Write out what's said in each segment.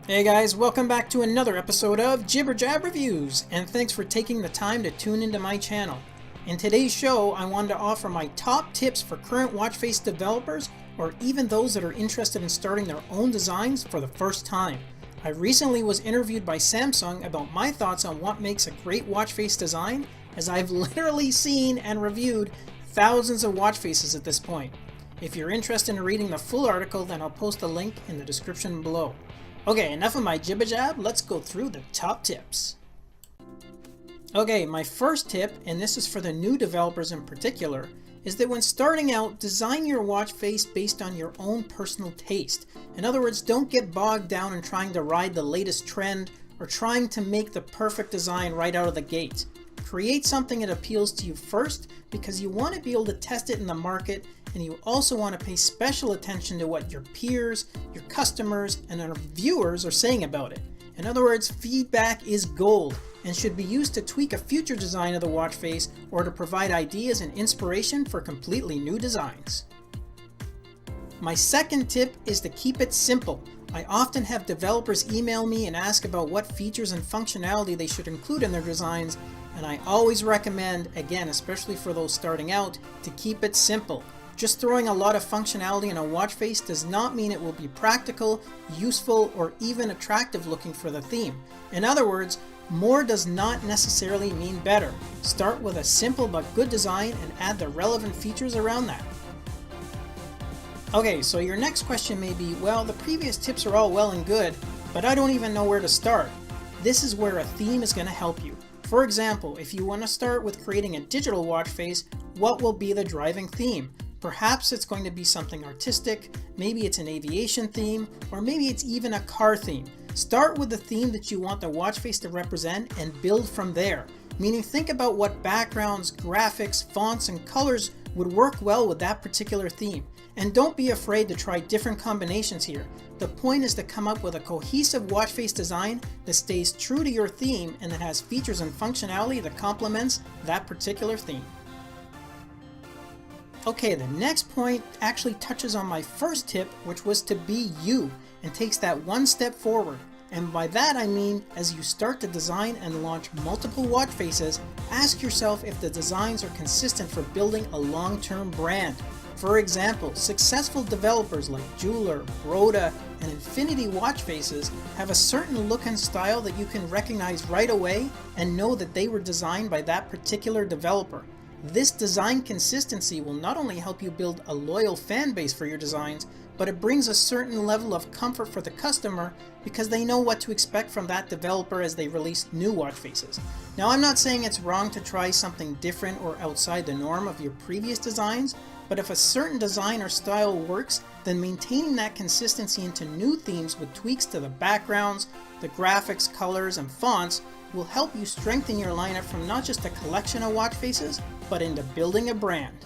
Hey guys, welcome back to another episode of Jibber Reviews, and thanks for taking the time to tune into my channel. In today's show, I wanted to offer my top tips for current Watchface developers, or even those that are interested in starting their own designs for the first time. I recently was interviewed by Samsung about my thoughts on what makes a great Watchface design, as I've literally seen and reviewed thousands of Watchfaces at this point. If you're interested in reading the full article, then I'll post a link in the description below. Okay, enough of my jibber jab, let's go through the top tips. Okay, my first tip, and this is for the new developers in particular, is that when starting out, design your watch face based on your own personal taste. In other words, don't get bogged down in trying to ride the latest trend or trying to make the perfect design right out of the gate. Create something that appeals to you first because you want to be able to test it in the market, and you also want to pay special attention to what your peers, your customers, and our viewers are saying about it. In other words, feedback is gold and should be used to tweak a future design of the watch face or to provide ideas and inspiration for completely new designs. My second tip is to keep it simple. I often have developers email me and ask about what features and functionality they should include in their designs, and I always recommend, again, especially for those starting out, to keep it simple. Just throwing a lot of functionality in a watch face does not mean it will be practical, useful, or even attractive looking for the theme. In other words, more does not necessarily mean better. Start with a simple but good design and add the relevant features around that. Okay, so your next question may be, well, the previous tips are all well and good, but I don't even know where to start. This is where a theme is going to help you. For example, if you want to start with creating a digital watch face, what will be the driving theme? Perhaps it's going to be something artistic, maybe it's an aviation theme, or maybe it's even a car theme. Start with the theme that you want the watch face to represent and build from there. Meaning, think about what backgrounds, graphics, fonts, and colors would work well with that particular theme. And don't be afraid to try different combinations here. The point is to come up with a cohesive watch face design that stays true to your theme and that has features and functionality that complements that particular theme. Okay, the next point actually touches on my first tip, which was to be you, and takes that one step forward. And by that I mean, as you start to design and launch multiple watch faces, ask yourself if the designs are consistent for building a long-term brand. For example, successful developers like Jeweler, Broda, and Infinity watch faces have a certain look and style that you can recognize right away and know that they were designed by that particular developer. This design consistency will not only help you build a loyal fan base for your designs, but it brings a certain level of comfort for the customer because they know what to expect from that developer as they release new watch faces. Now, I'm not saying it's wrong to try something different or outside the norm of your previous designs, but if a certain design or style works, then maintaining that consistency into new themes with tweaks to the backgrounds, the graphics, colors, and fonts will help you strengthen your lineup from not just a collection of watch faces, but into building a brand.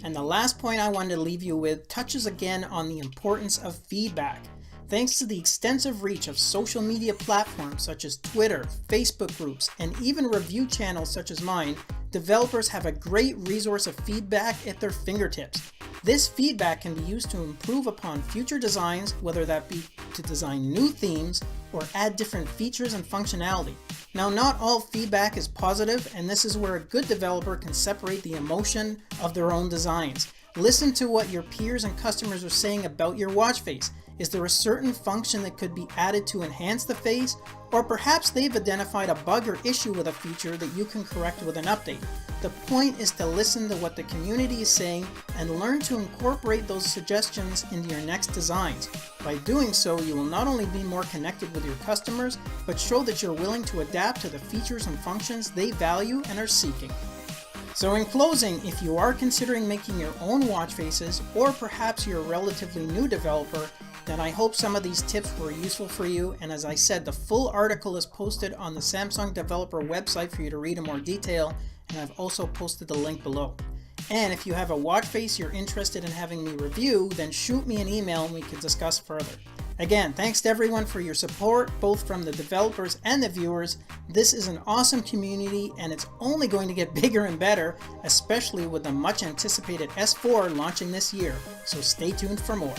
And the last point I wanted to leave you with touches again on the importance of feedback. Thanks to the extensive reach of social media platforms such as Twitter, Facebook groups, and even review channels such as mine, developers have a great resource of feedback at their fingertips. This feedback can be used to improve upon future designs, whether that be to design new themes or add different features and functionality. Now, not all feedback is positive, and this is where a good developer can separate the emotion of their own designs. Listen to what your peers and customers are saying about your watch face. Is there a certain function that could be added to enhance the face? Or perhaps they've identified a bug or issue with a feature that you can correct with an update. The point is to listen to what the community is saying and learn to incorporate those suggestions into your next designs. By doing so, you will not only be more connected with your customers, but show that you're willing to adapt to the features and functions they value and are seeking. So in closing, if you are considering making your own watch faces, or perhaps you're a relatively new developer, then I hope some of these tips were useful for you. And as I said, the full article is posted on the Samsung developer website for you to read in more detail, and I've also posted the link below. And if you have a watch face you're interested in having me review, then shoot me an email and we can discuss further. Again, thanks to everyone for your support, both from the developers and the viewers. This is an awesome community and it's only going to get bigger and better, especially with the much anticipated S4 launching this year. So stay tuned for more.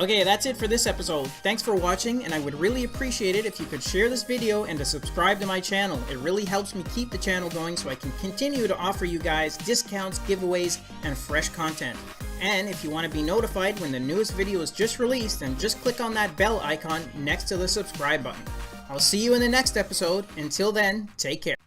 Okay, that's it for this episode. Thanks for watching, and I would really appreciate it if you could share this video and to subscribe to my channel. It really helps me keep the channel going so I can continue to offer you guys discounts, giveaways, and fresh content. And if you want to be notified when the newest video is just released, then just click on that bell icon next to the subscribe button. I'll see you in the next episode. Until then, take care.